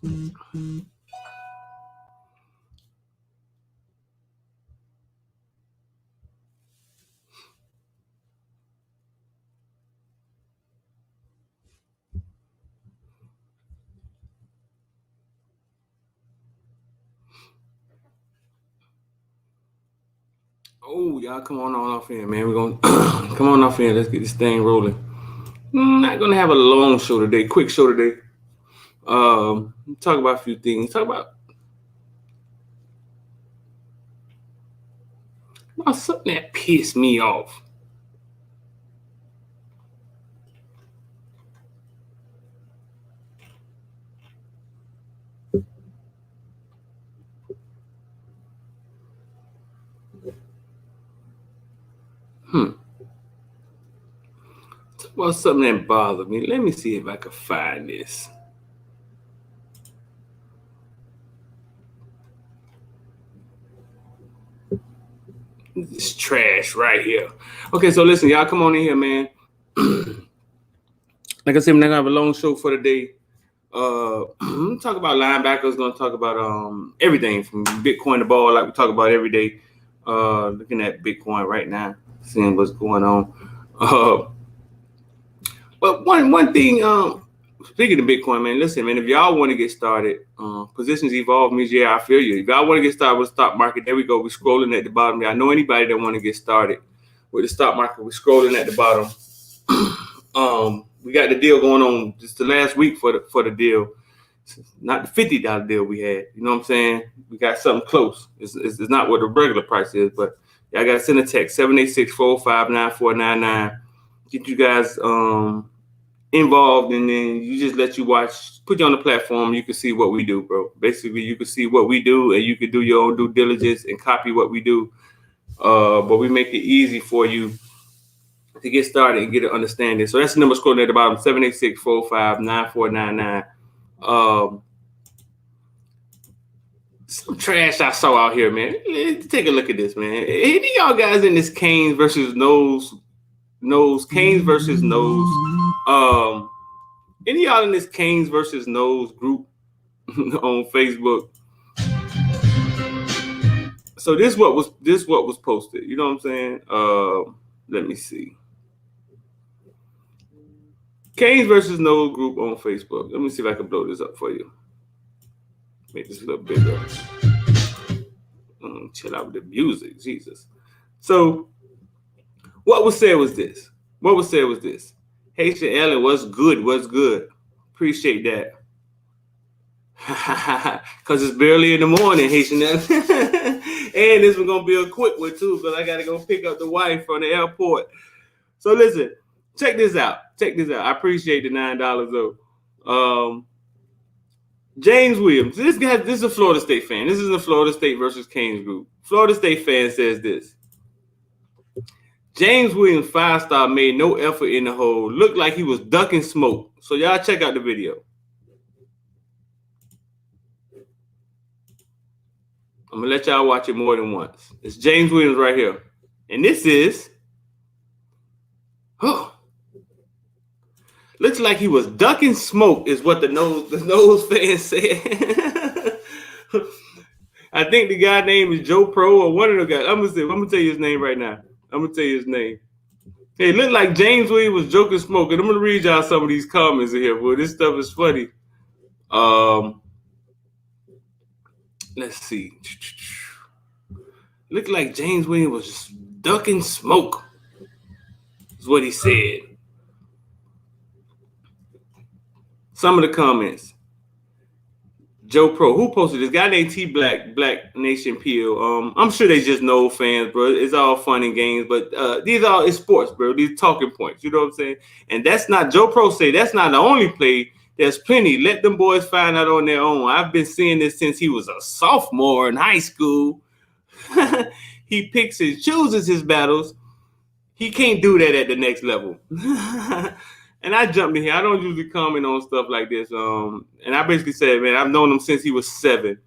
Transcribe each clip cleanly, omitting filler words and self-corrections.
Oh, y'all come on off in, man. We're gonna come on off in. Let's get this thing rolling. Not gonna have a long show today, quick show today. Talk about a few things. Talk about something that pissed me off. Talk about something that bothered me. Let me see if I can find this. This trash right here. Okay, so listen, y'all come on in here, man. Like I said, we're not gonna have a long show for the day. Talk about linebackers. Gonna talk about everything from Bitcoin to ball, like we talk about every day. Looking at Bitcoin right now, seeing what's going on. But one thing, speaking of Bitcoin, man, listen, man, if y'all want to get started, positions evolve means yeah, I feel you. If y'all want to get started with the stock market, there we go. We're scrolling at the bottom. I know anybody that want to get started with the stock market, we're scrolling at the bottom. We got the deal going on just the last week for the deal. Not the $50 deal we had. You know what I'm saying? We got something close. It's not what the regular price is, but y'all got to send a text 786-405-9499. Get you guys involved, and then you just let you watch. Put you on the platform. You can see what we do, bro. Basically, you can see what we do, and you can do your own due diligence and copy what we do. But we make it easy for you to get started and get an understanding. So that's the number scrolling at the bottom, 786-405-9499. Some trash I saw out here, man. Take a look at this, man. Any of y'all guys in this Canes versus Nose, Canes versus Nose? Any of y'all in this Canes versus Nose group on Facebook? So this what was posted. You know what I'm saying? Let me see. Canes versus Nose group on Facebook. Let me see if I can blow this up for you. Make this a little bigger. Chill out with the music, Jesus. So, what was said was this. Haitian Ellen, what's good? Appreciate that. Because it's barely in the morning, Haitian Ellen. And this was going to be a quick one, too, because I got to go pick up the wife from the airport. So, listen, check this out. I appreciate the $9, though. James Williams. This is a Florida State fan. This is the Florida State versus Canes group. Florida State fan says this. James Williams, 5-star, made no effort in the hole. Looked like he was ducking smoke. So y'all check out the video. I'm going to let y'all watch it more than once. It's James Williams right here. And this is... looks like he was ducking smoke is what the nose fan said. I think the guy name is Joe Pro or one of the guys. I'm gonna tell you his name right now. Hey, it looked like James Williams was joking smoke. And I'm gonna read y'all some of these comments in here, boy. This stuff is funny. Let's see. Looked like James Williams was just ducking smoke. Is what he said. Some of the comments. Joe Pro, who posted this? Guy named T Black Nation Peel. I'm sure they just know fans, bro. It's all fun and games, but it's sports, bro. These talking points, you know what I'm saying? And that's not Joe Pro say that's not the only play. There's plenty. Let them boys find out on their own. I've been seeing this since he was a sophomore in high school. He picks and chooses his battles. He can't do that at the next level. And I jumped in here. I don't usually comment on stuff like this. And I basically said, man, I've known him since he was 7.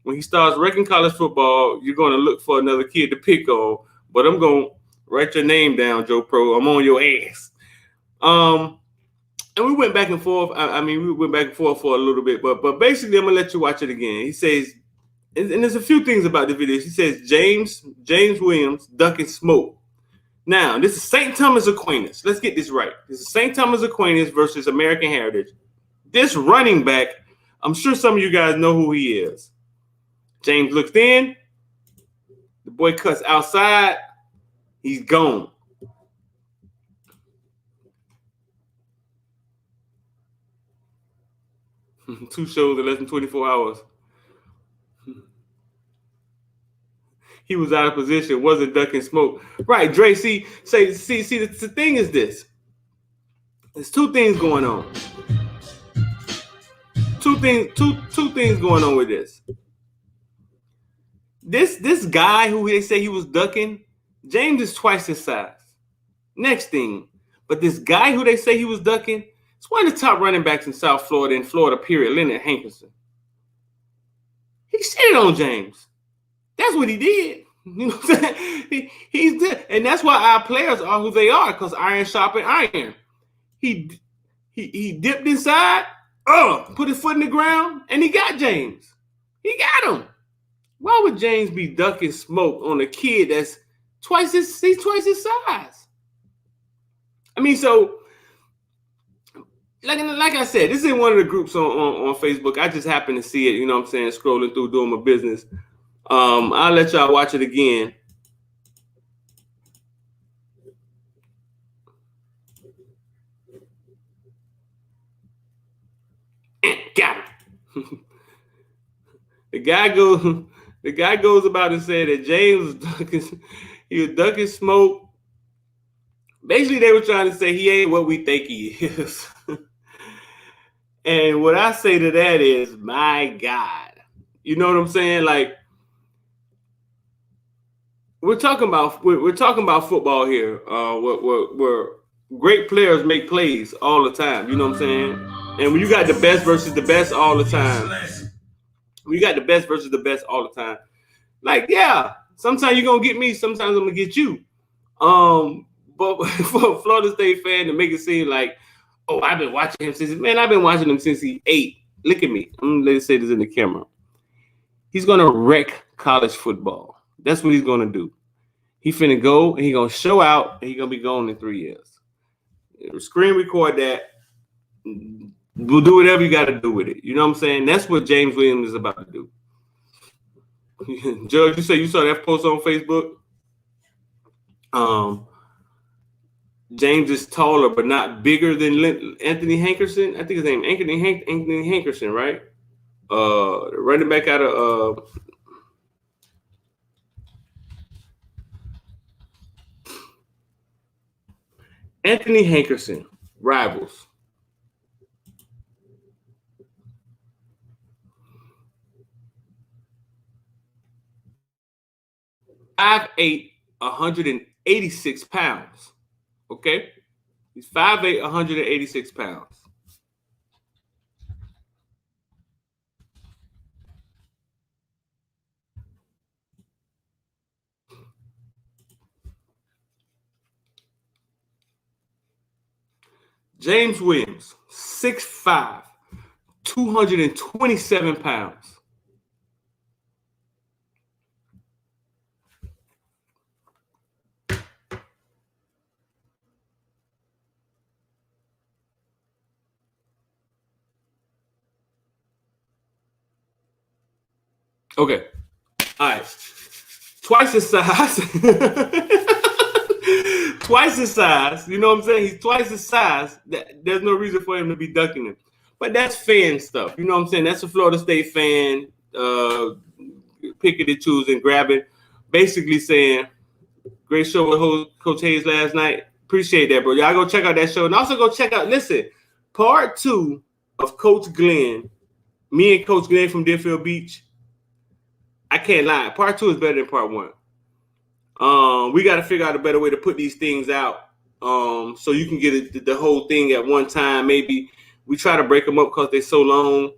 When he starts wrecking college football, you're going to look for another kid to pick on. But I'm going to write your name down, Joe Pro. I'm on your ass. And we went back and forth. I mean, we went back and forth for a little bit, but basically, I'm gonna let you watch it again. He says, and there's a few things about the video. He says James Williams ducking smoke. Now, this is St. Thomas Aquinas. Let's get this right. This is St. Thomas Aquinas versus American Heritage. This running back, I'm sure some of you guys know who he is. James looks in. The boy cuts outside. He's gone. Two shows in less than 24 hours. He was out of position, wasn't ducking smoke. Right, Dre, see, the thing is this. There's two things going on. Two things going on with this. This guy who they say he was ducking, James is twice his size. Next thing, but this guy who they say he was ducking, it's one of the top running backs in South Florida, in Florida, period, Leonard Hankerson. He shitted on James. That's what he did. You know what I'm saying? He's dead. And that's why our players are who they are, because iron sharpen iron. He dipped inside, put his foot in the ground, and he got James. He got him. Why would James be ducking smoke on a kid that's twice his size? I mean, so like I said, this is in one of the groups on Facebook. I just happened to see it, you know what I'm saying, scrolling through, doing my business. I'll let y'all watch it again. Got him. The guy goes about and said that James was ducking smoke. Basically, they were trying to say he ain't what we think he is. And what I say to that is, my God. You know what I'm saying? Like, we're talking about football here, where great players make plays all the time. You know what I'm saying? And when you got the best versus the best all the time, like, yeah, sometimes you're gonna get me, sometimes I'm gonna get you. But for a Florida State fan to make it seem like, oh, I've been watching him since he's 8. Look at me. Let's say this in the camera. He's gonna wreck college football. That's what he's gonna do. He finna go and he's gonna show out, and he's gonna be gone in 3 years. Screen record that. We'll do whatever you got to do with it. You know what I'm saying? That's what James Williams is about to do. Judge, you say you saw that post on Facebook? James is taller but not bigger than Anthony Hankerson. I think his name Anthony Hankerson, right? Running back out of Anthony Hankerson, Rivals. 5'8", 186 pounds. Okay? He's 5'8", 186 pounds. James Williams, 6'5", 227 pounds. Okay. All right. Twice his size. Twice his size. You know what I'm saying? He's twice his size. There's no reason for him to be ducking him. But that's fan stuff. You know what I'm saying? That's a Florida State fan picking and choosing, grabbing, basically saying, great show with Coach Hayes last night. Appreciate that, bro. Y'all go check out that show. And also go check out, listen, part 2 of Coach Glenn, me and Coach Glenn from Deerfield Beach. I can't lie. Part 2 is better than part 1. We got to figure out a better way to put these things out so you can get the whole thing at one time. Maybe we try to break them up because they're so long.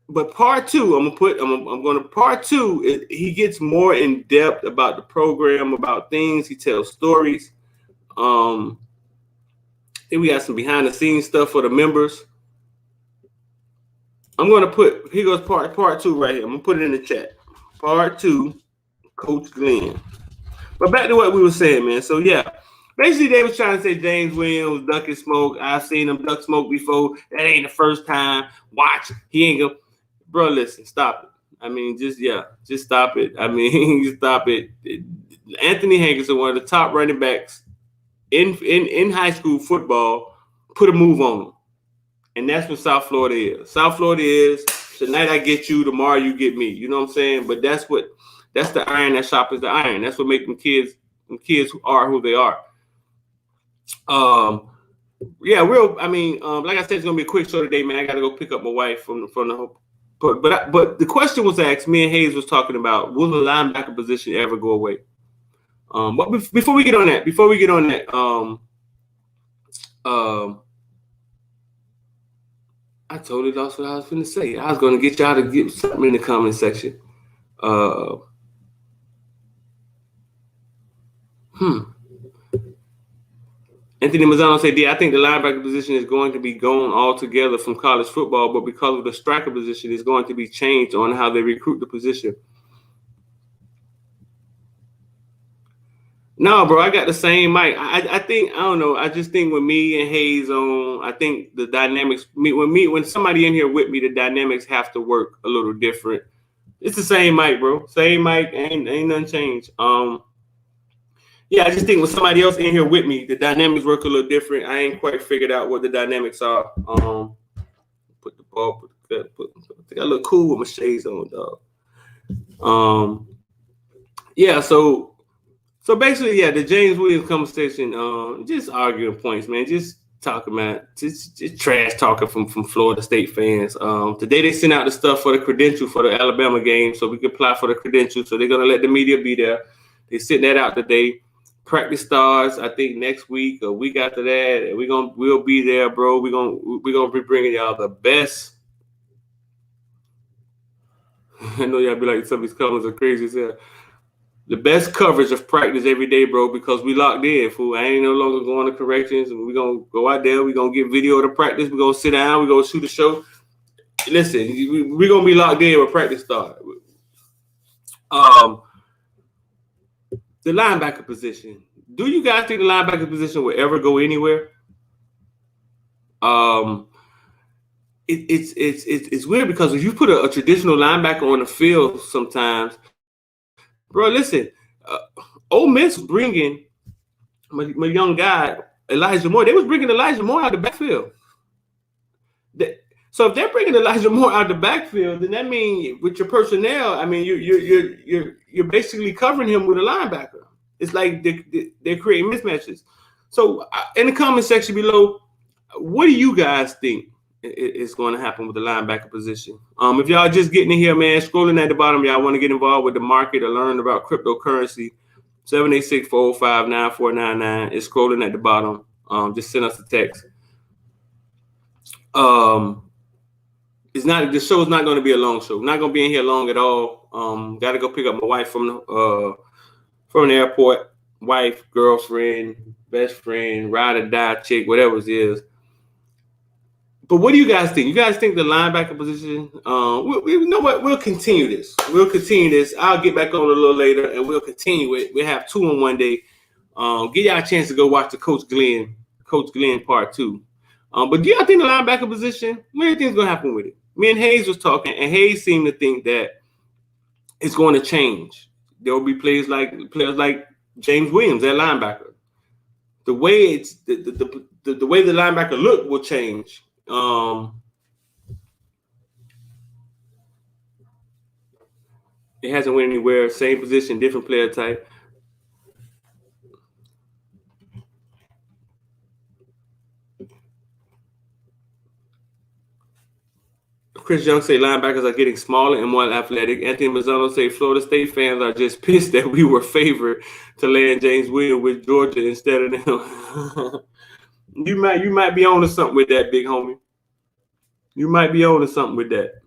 But part 2, part 2, he gets more in depth about the program, about things. He tells stories. Then we got some behind the scenes stuff for the members. I'm gonna put here goes part two right here. I'm gonna put it in the chat. Part two, Coach Glenn. But back to what we were saying, man. So yeah, basically they was trying to say James Williams ducking smoke. I've seen him duck smoke before. That ain't the first time. Watch, he ain't go. Bro, listen, stop it. I mean, just stop it. I mean, stop it. Anthony Hankerson, one of the top running backs in high school football, put a move on him. And that's what South Florida is. South Florida is tonight I get you, tomorrow you get me. You know what I'm saying? But that's the iron that sharpens the iron. That's what makes them kids who are who they are. Yeah, like I said, it's gonna be a quick show today, man. I gotta go pick up my wife from the but the question was asked, me and Hayes was talking about, will the linebacker position ever go away? But before we get on that, I totally lost what I was going to say. I was going to get y'all to get something in the comment section. Anthony Mazzano said, I think the linebacker position is going to be gone altogether from college football, but because of the striker position, it's going to be changed on how they recruit the position. No, bro, I got the same mic. I think, I don't know. I just think with me and Hayes on, I think the dynamics, when somebody in here with me, the dynamics have to work a little different. It's the same mic, bro. Same mic, ain't nothing changed. Yeah, I just think with somebody else in here with me, the dynamics work a little different. I ain't quite figured out what the dynamics are. Put the ball, I think I look cool with my shades on, dog. Yeah, so basically, yeah, the James Williams conversation, just arguing points, man. Just talking about just trash talking from Florida State fans. Today they sent out the stuff for the credential for the Alabama game, so we can apply for the credential. So they're gonna let the media be there. They sent that out today. Practice starts, I think, next week or week after that. And we'll be there, bro. We're gonna be bringing y'all the best. I know y'all be like, some of these colors are crazy as hell. The best coverage of practice every day, bro, because we locked in, fool. I ain't no longer going to corrections, and we're going to go out there. We're going to get video of the practice. We're going to sit down. We're going to shoot a show. Listen, we're going to be locked in when practice starts. The linebacker position. Do you guys think the linebacker position will ever go anywhere? It's weird because if you put a traditional linebacker on the field sometimes, bro, listen, Ole Miss bringing my young guy, Elijah Moore. They was bringing Elijah Moore out of the backfield. So if they're bringing Elijah Moore out of the backfield, then that means with your personnel, I mean, you're basically covering him with a linebacker. It's like they're creating mismatches. So in the comment section below, what do you guys think is going to happen with the linebacker position? If y'all just getting in here, man, scrolling at the bottom, y'all want to get involved with the market or learn about cryptocurrency, 786-405-9499 is scrolling at the bottom. Just send us a text. The show is not going to be a long show. Not going to be in here long at all. Got to go pick up my wife from the airport. Wife, girlfriend, best friend, ride or die chick, whatever it is. But what do you guys think? You guys think the linebacker position? You know what? We'll continue this. I'll get back on a little later, and we'll continue it. We'll have 2 on one day. Give y'all a chance to go watch the Coach Glenn part 2. But do y'all think the linebacker position? What do you think is going to happen with it? Me and Hayes was talking, and Hayes seemed to think that it's going to change. There will be players like James Williams at linebacker. The way it's the way the linebacker look will change. It hasn't went anywhere. Same position, different player type. Chris Young say linebackers are getting smaller and more athletic. Anthony Mazzano say Florida State fans are just pissed that we were favored to land James Williams with Georgia instead of them. You might be on to something with that, big homie. You might be on to something with that.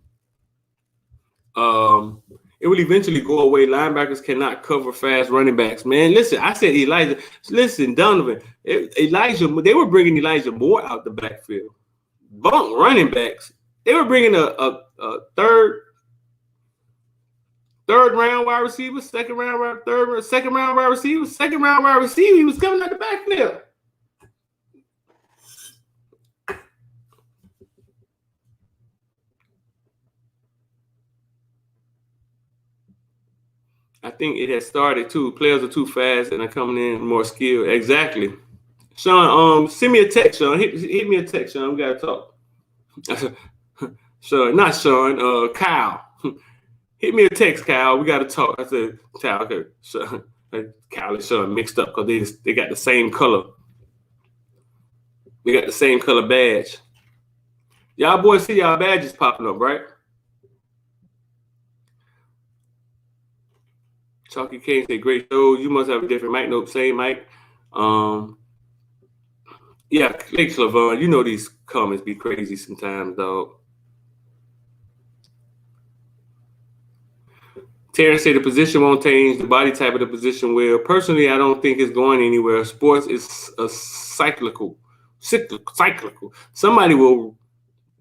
It will eventually go away. Linebackers cannot cover fast running backs. Man, listen, I said Elijah. Listen, Donovan, Elijah. They were bringing Elijah Moore out the backfield. Bunk running backs. They were bringing a third round wide receiver, second round wide receiver. He was coming out the backfield. I think it has started too. Players are too fast and are coming in more skilled. Exactly. Sean, send me a text, Sean. Hit me a text, Sean. We gotta talk. Sean, not Sean. Kyle. Hit me a text, Kyle. We gotta talk. I said, Kyle, okay. Sean, Kyle and Sean mixed up because they got the same color. They got the same color badge. Y'all boys see y'all badges popping up, right? Chalky King said, great show. You must have a different mic. Nope, same mic. Yeah, thanks, Lavon. You know these comments be crazy sometimes, dog. Terrence said the position won't change. The body type of the position will. Personally, I don't think it's going anywhere. Sports is a cyclical. Somebody will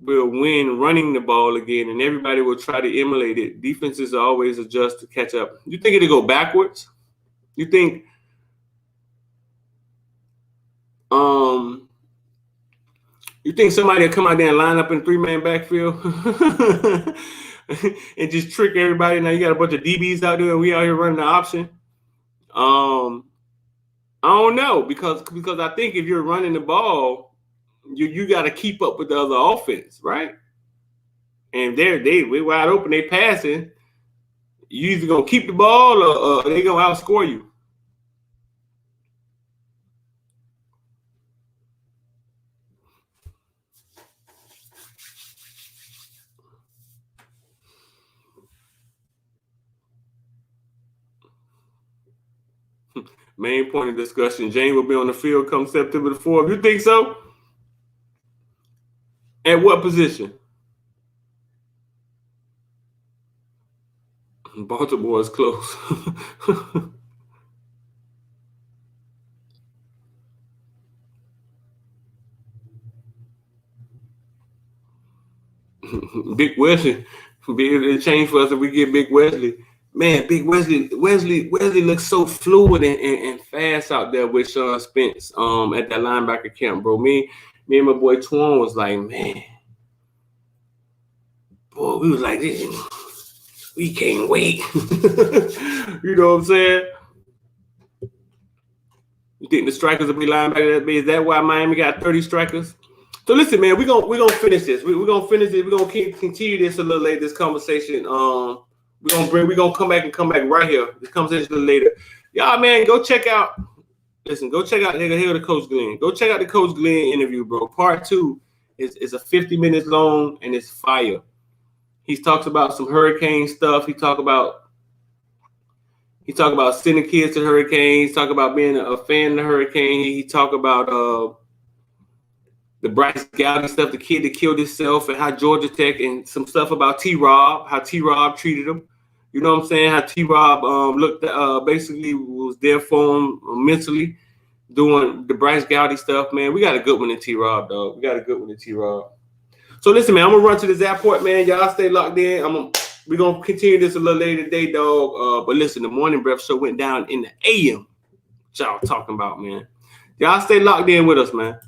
win running the ball again, and everybody will try to emulate it. Defenses always adjust to catch up. You think it'll go backwards? You think somebody will come out there and line up in 3-man backfield and just trick everybody? Now you got a bunch of DBs out there and we out here running the option. I don't know, because I think if you're running the ball, you got to keep up with the other offense, right? And we're wide open, they passing. You either gonna keep the ball or they gonna outscore you. Main point of discussion: Jane will be on the field come September the 4th. You think so? At what position? Baltimore is close. Big Wesley. It'll change for us if we get Big Wesley. Man, Big Wesley looks so fluid and fast out there with Sean Spence at that linebacker camp, bro. Me and my boy Twan was like, man, boy, we was like, we can't wait. You know what I'm saying? You think the strikers will be linebackers? Is that why Miami got 30 strikers? So listen, man, we're gonna finish this. We're gonna finish it. We're gonna continue this a little later, this conversation. We're gonna come back right here. This conversation a little later. Y'all, man, go check out the Coach Glenn. Go check out the Coach Glenn interview, bro. Part 2 is a 50 minutes long and it's fire. He talks about some hurricane stuff. He talk about sending kids to hurricanes. Talk about being a fan of the hurricane. He talk about the Bryce Gowdy stuff, the kid that killed himself, and how Georgia Tech, and some stuff about T-Rob, how T-Rob treated him. You know what I'm saying? How T-Rob looked basically was there for him mentally, doing the Bryce Gowdy stuff. Man, we got a good one in T-Rob, dog. We got a good one in T-Rob. So listen, man, I'm gonna run to this airport, man. Y'all stay locked in. We're gonna continue this a little later today, dog. But listen, the Morning Breath Show went down in the AM. What y'all talking about, man? Y'all stay locked in with us, man.